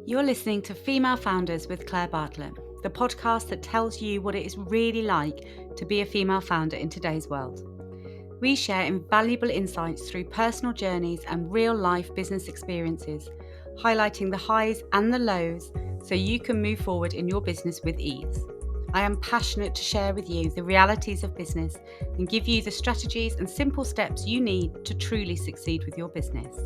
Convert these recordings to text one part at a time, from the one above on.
You're listening to Female Founders with Claire Bartlett, the podcast that tells you what it is really like to be a female founder in today's world. We share invaluable insights through personal journeys and real-life business experiences, highlighting the highs and the lows so you can move forward in your business with ease. I am passionate to share with you the realities of business and give you the strategies and simple steps you need to truly succeed with your business.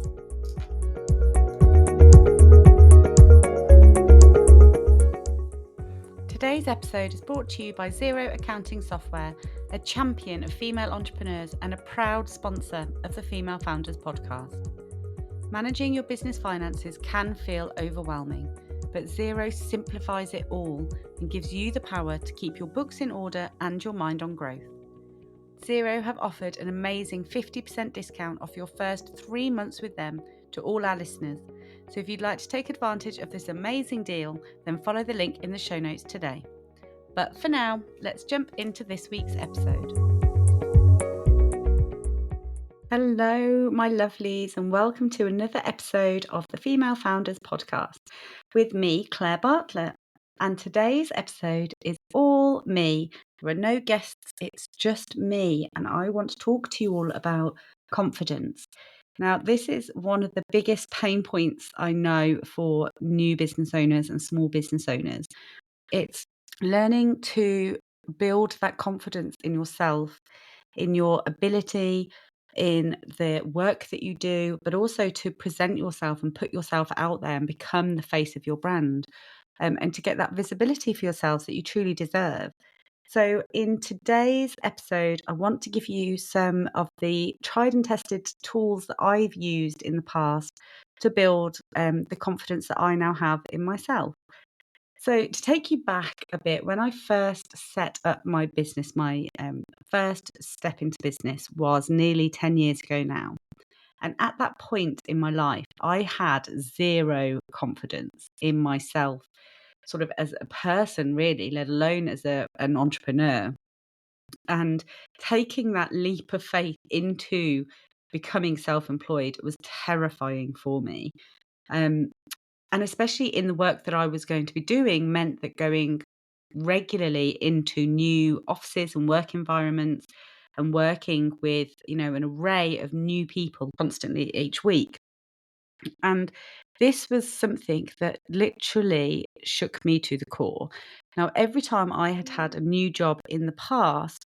Today's episode is brought to you by Xero Accounting Software, a champion of female entrepreneurs and a proud sponsor of the Female Founders podcast. Managing your business finances can feel overwhelming, but Xero simplifies it all and gives you the power to keep your books in order and your mind on growth. Xero have offered an amazing 50% discount off your first 3 months with them to all our listeners. So if you'd like to take advantage of this amazing deal, then follow the link in the show notes today. But for now, let's jump into this week's episode. Hello, my lovelies, and welcome to another episode of the Female Founders podcast with me, Claire Bartlett. And today's episode is all me. There are no guests, it's just me. And I want to talk to you all about confidence. Now, this is one of the biggest pain points I know for new business owners and small business owners. It's learning to build that confidence in yourself, in your ability, in the work that you do, but also to present yourself and put yourself out there and become the face of your brand, and to get that visibility for yourselves that you truly deserve. So in today's episode, I want to give you some of the tried and tested tools that I've used in the past to build the confidence that I now have in myself. So to take you back a bit, when I first set up my business, my first step into business was nearly 10 years ago now. And at that point in my life, I had zero confidence in myself, sort of as a person, really, let alone as an entrepreneur. And taking that leap of faith into becoming self-employed was terrifying for me. And especially in the work that I was going to be doing meant that going regularly into new offices and work environments and working with, an array of new people constantly each week. And this was something that literally shook me to the core. Now, every time I had had a new job in the past,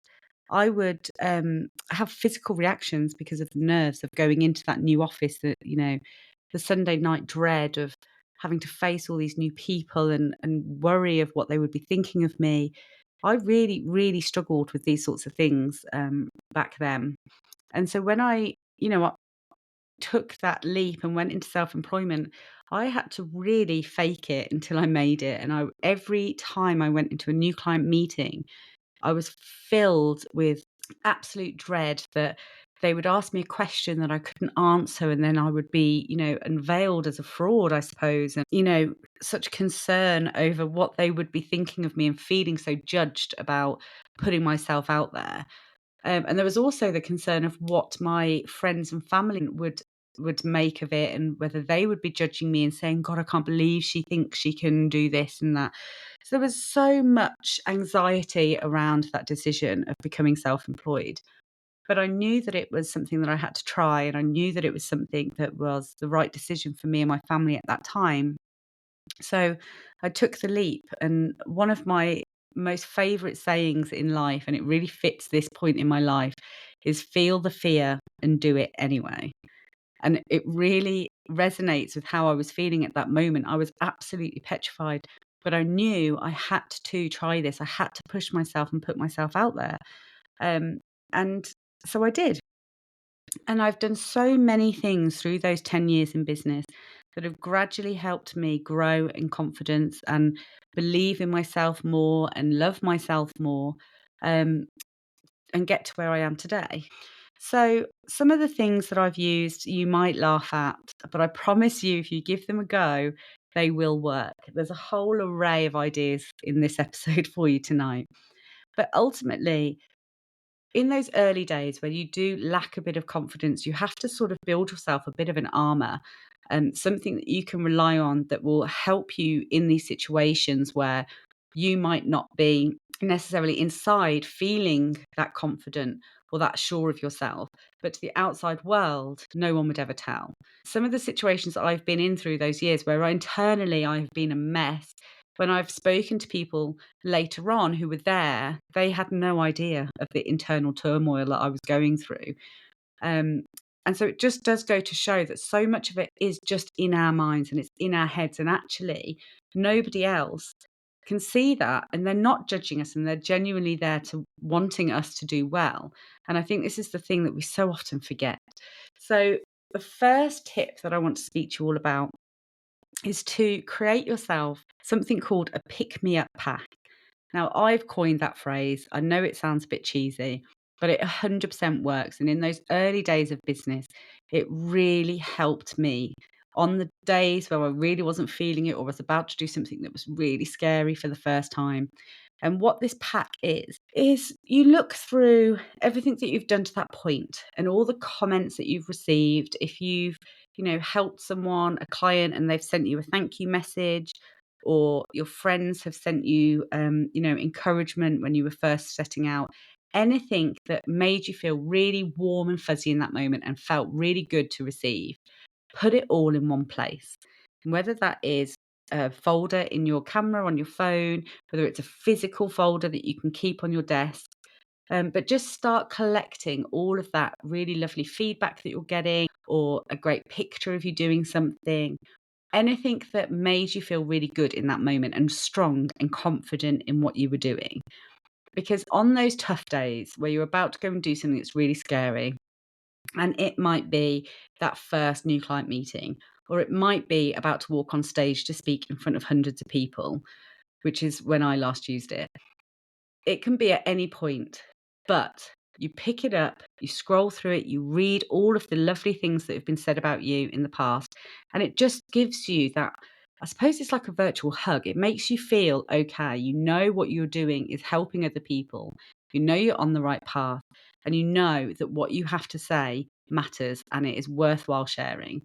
I would have physical reactions because of the nerves of going into that new office, that, the Sunday night dread of having to face all these new people and worry of what they would be thinking of me. I really, really struggled with these sorts of things back then. And so when I took that leap and went into self-employment, I had to really fake it until I made it. And every time I went into a new client meeting, I was filled with absolute dread that they would ask me a question that I couldn't answer, and then I would be, unveiled as a fraud, I suppose. And, such concern over what they would be thinking of me and feeling so judged about putting myself out there. And there was also the concern of what my friends and family would make of it, and whether they would be judging me and saying, God, I can't believe she thinks she can do this and that. So there was so much anxiety around that decision of becoming self-employed. But I knew that it was something that I had to try, and I knew that it was something that was the right decision for me and my family at that time. So I took the leap, and one of my most favorite sayings in life, and it really fits this point in my life, is feel the fear and do it anyway. And it really resonates with how I was feeling at that moment. I was absolutely petrified, but I knew I had to try this. I had to push myself and put myself out there. And so I did. And I've done so many things through those 10 years in business that have gradually helped me grow in confidence and believe in myself more and love myself more, and get to where I am today. So some of the things that I've used, you might laugh at, but I promise you, if you give them a go, they will work. There's a whole array of ideas in this episode for you tonight. But ultimately, in those early days where you do lack a bit of confidence, you have to sort of build yourself a bit of an armor. something that you can rely on that will help you in these situations where you might not be necessarily inside feeling that confident or that sure of yourself, but to the outside world, no one would ever tell. Some of the situations that I've been in through those years where internally I've been a mess, when I've spoken to people later on who were there, they had no idea of the internal turmoil that I was going through. Um, and so it just does go to show that so much of it is just in our minds and it's in our heads. And actually, nobody else can see that. And they're not judging us and they're genuinely there to wanting us to do well. And I think this is the thing that we so often forget. So, the first tip that I want to speak to you all about is to create yourself something called a pick me up pack. Now, I've coined that phrase. I know it sounds a bit cheesy, but it 100% works. And in those early days of business, it really helped me on the days where I really wasn't feeling it or was about to do something that was really scary for the first time. And what this pack is you look through everything that you've done to that point and all the comments that you've received. If you've, helped someone, a client, and they've sent you a thank you message, or your friends have sent you, encouragement when you were first setting out, anything that made you feel really warm and fuzzy in that moment and felt really good to receive, put it all in one place. And whether that is a folder in your camera on your phone, whether it's a physical folder that you can keep on your desk, but just start collecting all of that really lovely feedback that you're getting, or a great picture of you doing something, anything that made you feel really good in that moment and strong and confident in what you were doing. Because on those tough days where you're about to go and do something that's really scary, and it might be that first new client meeting, or it might be about to walk on stage to speak in front of hundreds of people, which is when I last used it. It can be at any point, but you pick it up, you scroll through it, you read all of the lovely things that have been said about you in the past, and it just gives you that. I suppose it's like a virtual hug. It makes you feel okay. You know what you're doing is helping other people. You know you're on the right path, and you know that what you have to say matters and it is worthwhile sharing.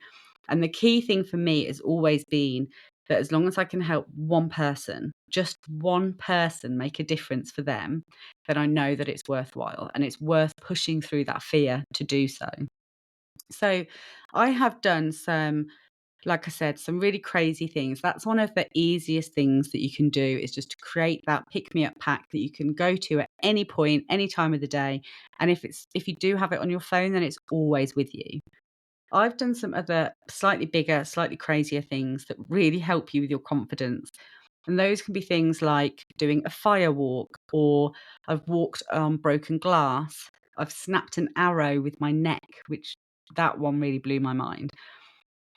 And the key thing for me has always been that as long as I can help one person, just one person, make a difference for them, then I know that it's worthwhile and it's worth pushing through that fear to do so. So I have done some, like I said, some really crazy things. That's one of the easiest things that you can do, is just to create that pick me up pack that you can go to at any point, any time of the day. And if you do have it on your phone, then it's always with you. I've done some other slightly bigger, slightly crazier things that really help you with your confidence. And those can be things like doing a fire walk, or I've walked on broken glass. I've snapped an arrow with my neck, which that one really blew my mind.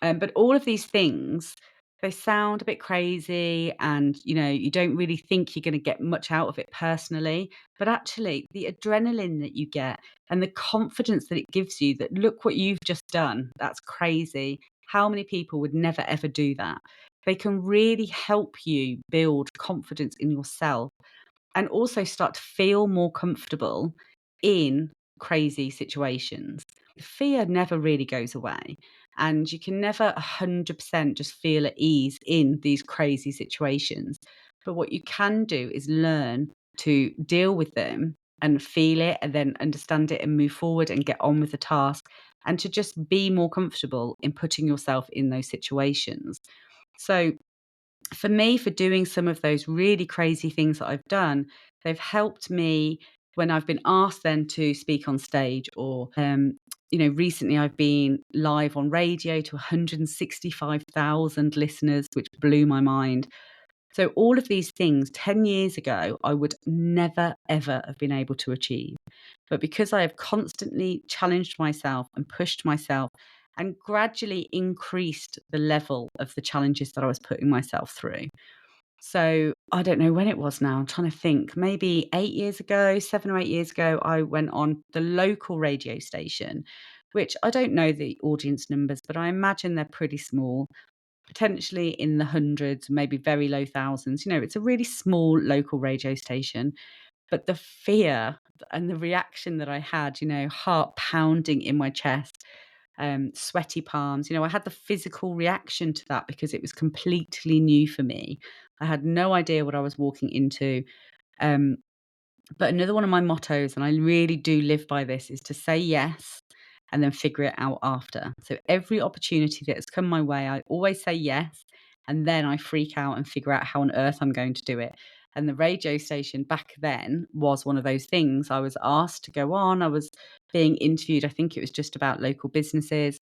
But all of these things, they sound a bit crazy and, you don't really think you're gonna get much out of it personally. But actually, the adrenaline that you get and the confidence that it gives you, that look what you've just done, that's crazy. How many people would never ever do that? They can really help you build confidence in yourself and also start to feel more comfortable in crazy situations. Fear never really goes away, and you can never 100% just feel at ease in these crazy situations. But what you can do is learn to deal with them and feel it and then understand it and move forward and get on with the task, and to just be more comfortable in putting yourself in those situations. So, for me, for doing some of those really crazy things that I've done, they've helped me when I've been asked then to speak on stage, or, recently I've been live on radio to 165,000 listeners, which blew my mind. So all of these things 10 years ago, I would never, ever have been able to achieve. But because I have constantly challenged myself and pushed myself and gradually increased the level of the challenges that I was putting myself through. So I don't know when it was now. I'm trying to think. Maybe 8 years ago, 7 or 8 years ago, I went on the local radio station, which I don't know the audience numbers, but I imagine they're pretty small, potentially in the hundreds, maybe very low thousands. It's a really small local radio station. But the fear and the reaction that I had, heart pounding in my chest, sweaty palms. I had the physical reaction to that because it was completely new for me. I had no idea what I was walking into. Um, but another one of my mottos, and I really do live by this, is to say yes and then figure it out after. So every opportunity that has come my way, I always say yes, and then I freak out and figure out how on earth I'm going to do it. And the radio station back then was one of those things. I was asked to go on. I was being interviewed. I think it was just about local businesses.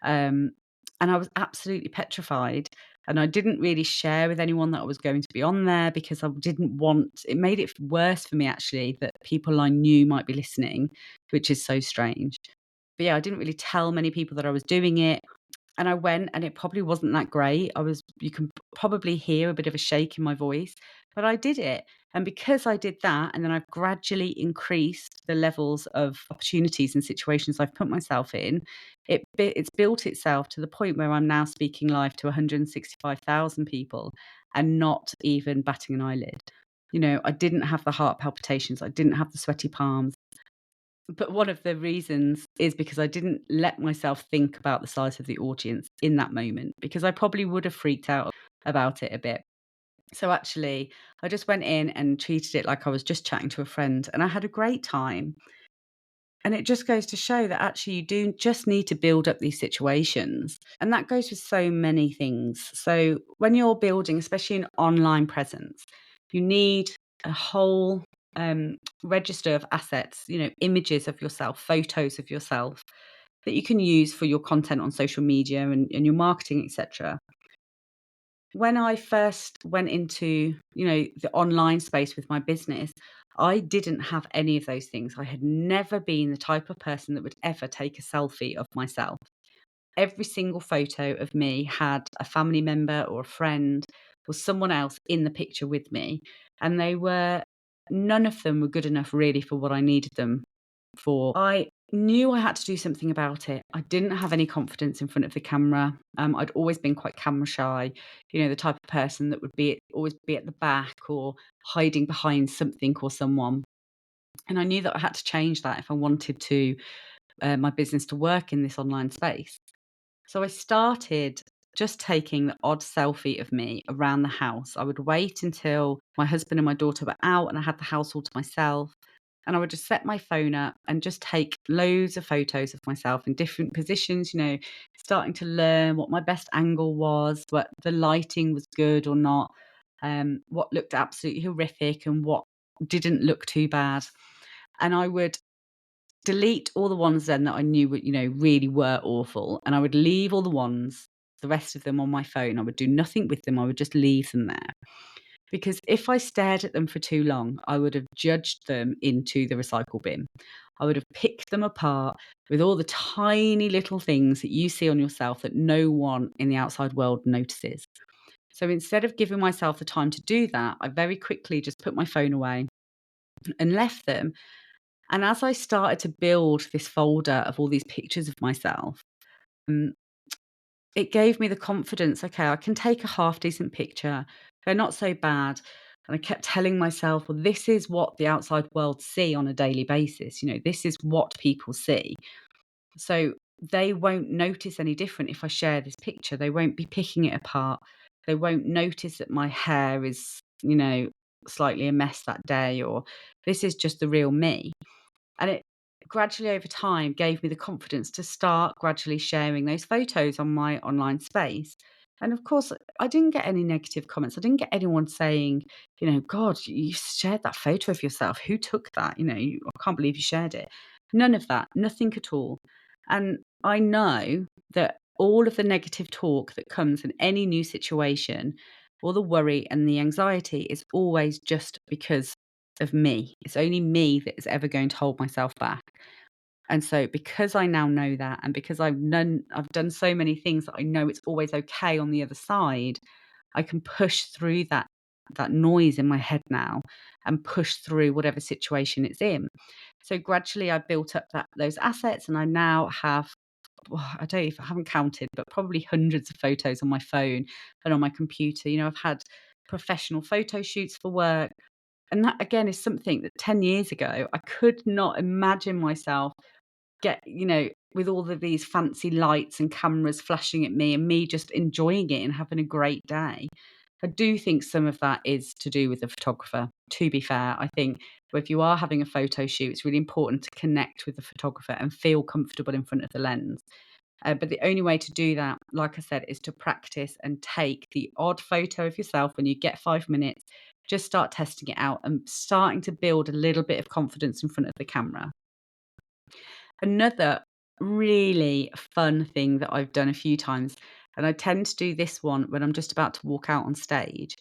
Um, and I was absolutely petrified. And I didn't really share with anyone that I was going to be on there because I didn't want it. Made it worse for me, actually, that people I knew might be listening, which is so strange. But yeah, I didn't really tell many people that I was doing it. And I went, and it probably wasn't that great. You can probably hear a bit of a shake in my voice, but I did it. And because I did that, and then I've gradually increased the levels of opportunities and situations I've put myself in, it's built itself to the point where I'm now speaking live to 165,000 people and not even batting an eyelid. I didn't have the heart palpitations. I didn't have the sweaty palms. But one of the reasons is because I didn't let myself think about the size of the audience in that moment, because I probably would have freaked out about it a bit. So actually, I just went in and treated it like I was just chatting to a friend, and I had a great time. And it just goes to show that actually you do just need to build up these situations. And that goes with so many things. So when you're building, especially an online presence, you need a whole register of assets, images of yourself, photos of yourself that you can use for your content on social media and your marketing, etc. When I first went into, the online space with my business, I didn't have any of those things. I had never been the type of person that would ever take a selfie of myself. Every single photo of me had a family member or a friend or someone else in the picture with me. And none of them were good enough really for what I needed them for. I knew I had to do something about it. I didn't have any confidence in front of the camera. I'd always been quite camera shy, the type of person that would always be at the back or hiding behind something or someone. And I knew that I had to change that if I wanted to my business to work in this online space. So I started just taking the odd selfie of me around the house. I would wait until my husband and my daughter were out and I had the house all to myself. And I would just set my phone up and just take loads of photos of myself in different positions, starting to learn what my best angle was, what the lighting was good or not, what looked absolutely horrific and what didn't look too bad. And I would delete all the ones then that I knew would, really were awful. And I would leave all the rest of them on my phone. I would do nothing with them. I would just leave them there. Because if I stared at them for too long, I would have judged them into the recycle bin. I would have picked them apart with all the tiny little things that you see on yourself that no one in the outside world notices. So instead of giving myself the time to do that, I very quickly just put my phone away and left them. And as I started to build this folder of all these pictures of myself, um, it gave me the confidence, okay, I can take a half decent picture. They're not so bad. And I kept telling myself, well, this is what the outside world see on a daily basis. This is what people see. So they won't notice any different if I share this picture. They won't be picking it apart. They won't notice that my hair is, slightly a mess that day, or this is just the real me. And it gradually over time gave me the confidence to start gradually sharing those photos on my online space. And of course, I didn't get any negative comments. I didn't get anyone saying, God, you shared that photo of yourself. Who took that? I can't believe you shared it. None of that, nothing at all. And I know that all of the negative talk that comes in any new situation, all the worry and the anxiety is always just because of me. It's only me that is ever going to hold myself back. And so because I now know that, and because I've done so many things that I know it's always okay on the other side, I can push through that noise in my head now and push through whatever situation it's in. So gradually I built up those assets, and I now have, I don't know if I haven't counted, but probably hundreds of photos on my phone and on my computer. I've had professional photo shoots for work. And that again is something that 10 years ago, I could not imagine myself with all of these fancy lights and cameras flashing at me and me just enjoying it and having a great day. I do think some of that is to do with the photographer, to be fair. I think if you are having a photo shoot, it's really important to connect with the photographer and feel comfortable in front of the lens. But the only way to do that, like I said, is to practice and take the odd photo of yourself when you get 5 minutes. Just start testing it out and starting to build a little bit of confidence in front of the camera. Another really fun thing that I've done a few times, and I tend to do this one when I'm just about to walk out on stage,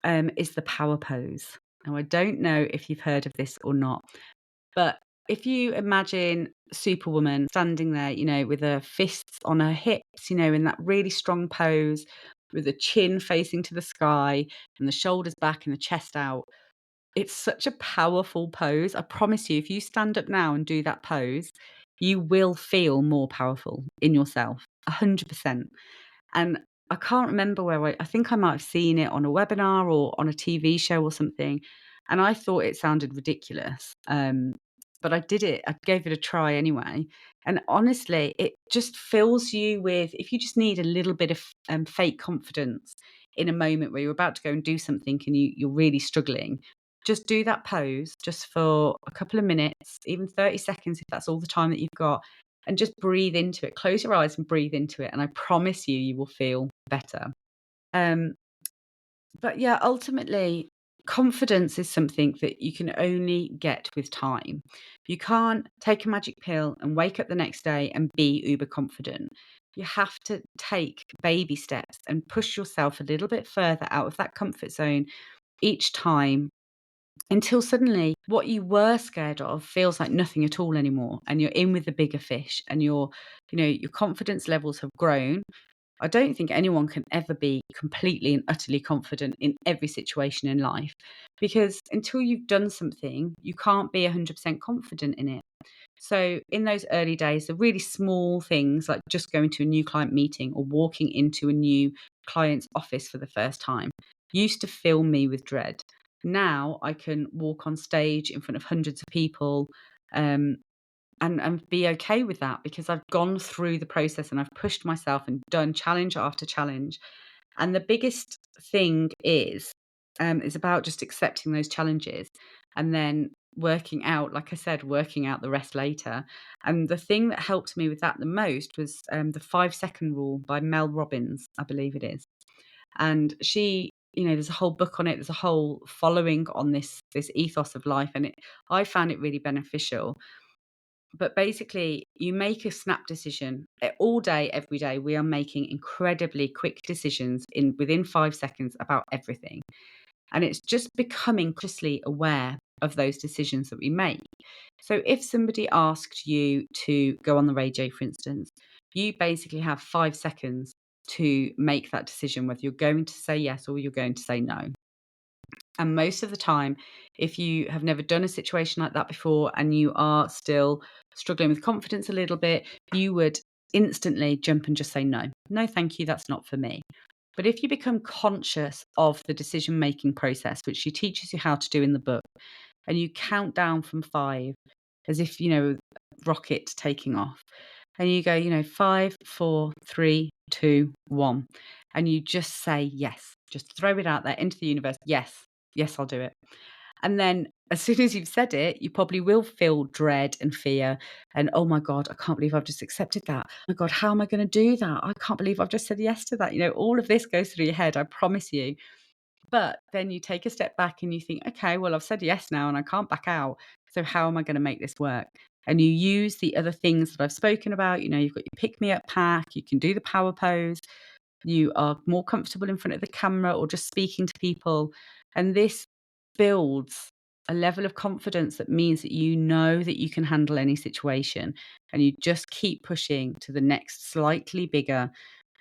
is the power pose. Now, I don't know if you've heard of this or not, but if you imagine Superwoman standing there, with her fists on her hips, in that really strong pose, with the chin facing to the sky and the shoulders back and the chest out, it's such a powerful pose. I promise you, if you stand up now and do that pose, you will feel more powerful in yourself, 100%. And I can't remember where I think I might have seen it on a webinar or on a TV show or something, and I thought it sounded ridiculous. But I did it. I gave it a try anyway. And honestly, it just fills you with, if you just need a little bit of fake confidence in a moment where you're about to go and do something and you're really struggling, just do that pose just for a couple of minutes, even 30 seconds if that's all the time that you've got, and just breathe into it. Close your eyes and breathe into it, and I promise you, you will feel better. Um, but yeah, ultimately, confidence is something that you can only get with time. You can't take a magic pill and wake up the next day and be uber confident. You have to take baby steps and push yourself a little bit further out of that comfort zone each time, until suddenly what you were scared of feels like nothing at all anymore, and you're in with the bigger fish, and your confidence levels have grown. I don't think anyone can ever be completely and utterly confident in every situation in life, because until you've done something, you can't be 100% confident in it. So, in those early days, the really small things like just going to a new client meeting or walking into a new client's office for the first time used to fill me with dread. Now I can walk on stage in front of hundreds of people, um, and be okay with that, because I've gone through the process and I've pushed myself and done challenge after challenge. And the biggest thing is about just accepting those challenges and then working out, like I said, working out the rest later. And the thing that helped me with that the most was the 5 second rule by Mel Robbins, I believe it is. And she, there's a whole book on it. There's a whole following on this ethos of life, and I found it really beneficial. But basically, you make a snap decision. All day, every day, we are making incredibly quick decisions in within 5 seconds about everything. And it's just becoming consciously aware of those decisions that we make. So if somebody asked you to go on the radio, for instance, you basically have 5 seconds to make that decision, whether you're going to say yes or you're going to say no. And most of the time, if you have never done a situation like that before and you are still struggling with confidence a little bit, you would instantly jump and just say, no, no, thank you, that's not for me. But if you become conscious of the decision making process, which she teaches you how to do in the book, and you count down from 5 as if, rocket taking off, and you go, 5, 4, 3, 2, 1, and you just say yes, just throw it out there into the universe. Yes, yes, I'll do it. And then as soon as you've said it, you probably will feel dread and fear and, oh my God, I can't believe I've just accepted that. Oh my God, how am I going to do that? I can't believe I've just said yes to that. All of this goes through your head, I promise you. But then you take a step back and you think, okay, well, I've said yes now and I can't back out. So how am I going to make this work? And you use the other things that I've spoken about. You've got your pick me up pack, you can do the power pose, you are more comfortable in front of the camera or just speaking to people. And this builds a level of confidence that means that you know that you can handle any situation, and you just keep pushing to the next slightly bigger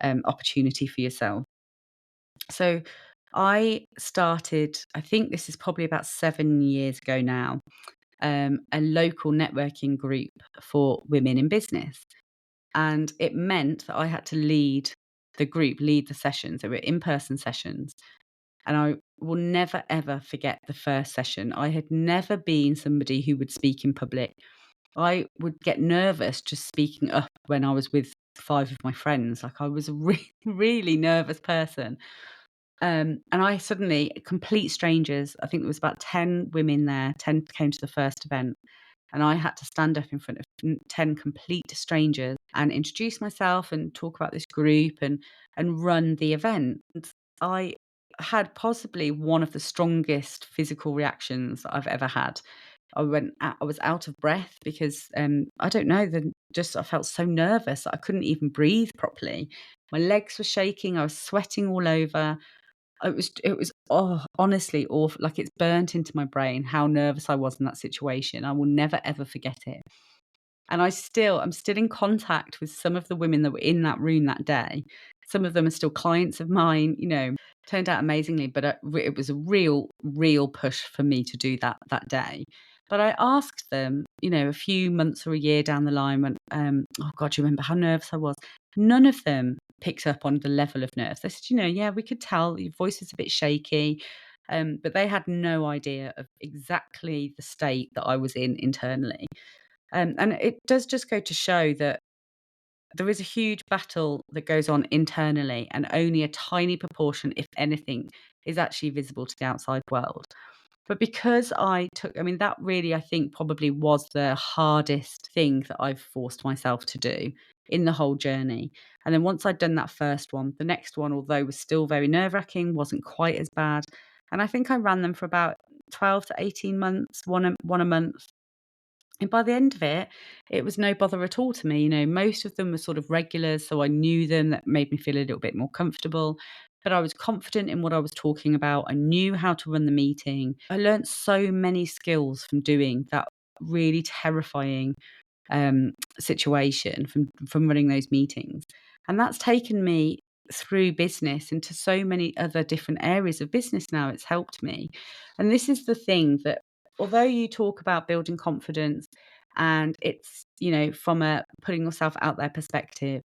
opportunity for yourself. So I started, I think this is probably about 7 years ago now, a local networking group for women in business. And it meant that I had to lead the group, lead the sessions. They were in person sessions. And I will never, ever forget the first session. I had never been somebody who would speak in public. I would get nervous just speaking up when I was with 5 of my friends. Like, I was a really nervous person. And I suddenly complete strangers, I think there was about 10 women there, 10 came to the first event, and I had to stand up in front of 10 complete strangers and introduce myself and talk about this group and run the event. And I had possibly one of the strongest physical reactions that I've ever had. I was out of breath because, I don't know, then just I felt so nervous that I couldn't even breathe properly. My legs were shaking, I was sweating all over. Honestly awful, like, it's burnt into my brain how nervous I was in that situation. I will never, ever forget it. And I'm still in contact with some of the women that were in that room that day. Some of them are still clients of mine, turned out amazingly, but, it was a real push for me to do that day. But I asked them, a few months or a year down the line when, "Oh god, do you remember how nervous I was?" None of them picked up on the level of nerves. They said, "Yeah, we could tell your voice is a bit shaky." But they had no idea of exactly the state that I was in internally. And it does just go to show that there is a huge battle that goes on internally, and only a tiny proportion, if anything, is actually visible to the outside world. But because I mean, that really, I think, probably was the hardest thing that I've forced myself to do in the whole journey. And then once I'd done that first one, the next one, although was still very nerve wracking, wasn't quite as bad. And I think I ran them for about 12 to 18 months, one a month. And by the end of it, it was no bother at all to me. Most of them were sort of regulars, so I knew them. That made me feel a little bit more comfortable. But I was confident in what I was talking about. I knew how to run the meeting. I learned so many skills from doing that really terrifying situation from running those meetings. And that's taken me through business into so many other different areas of business now. It's helped me. And this is the thing that although you talk about building confidence and it's, from a putting yourself out there perspective,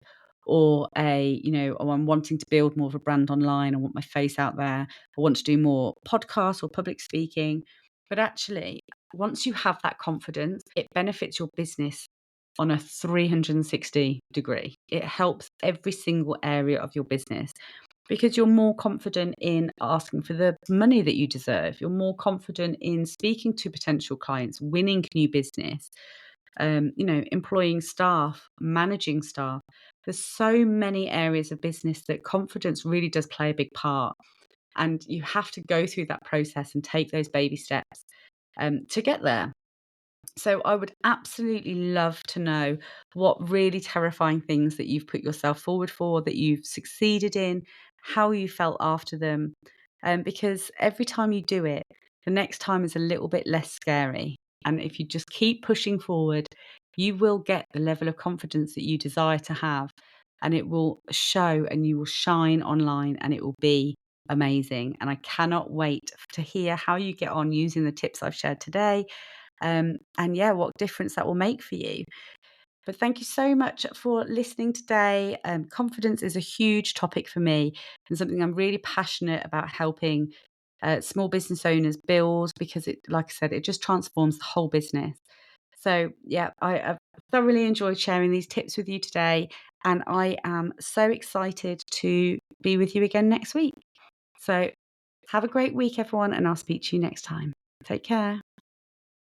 or oh, I'm wanting to build more of a brand online, I want my face out there, I want to do more podcasts or public speaking. But actually, once you have that confidence, it benefits your business on a 360 degree. It helps every single area of your business because you're more confident in asking for the money that you deserve. You're more confident in speaking to potential clients, winning new business, employing staff, managing staff. There's so many areas of business that confidence really does play a big part. And you have to go through that process and take those baby steps to get there. So I would absolutely love to know what really terrifying things that you've put yourself forward for, that you've succeeded in, how you felt after them. Because every time you do it, the next time is a little bit less scary. And if you just keep pushing forward, you will get the level of confidence that you desire to have. And it will show and you will shine online and it will be amazing. And I cannot wait to hear how you get on using the tips I've shared today, and yeah, what difference that will make for you. But thank you so much for listening today. Confidence is a huge topic for me and something I'm really passionate about helping small business owners build because it, like I said, it just transforms the whole business. So yeah, I've thoroughly enjoyed sharing these tips with you today, and I am so excited to be with you again next week. So have a great week, everyone, and I'll speak to you next time. Take care.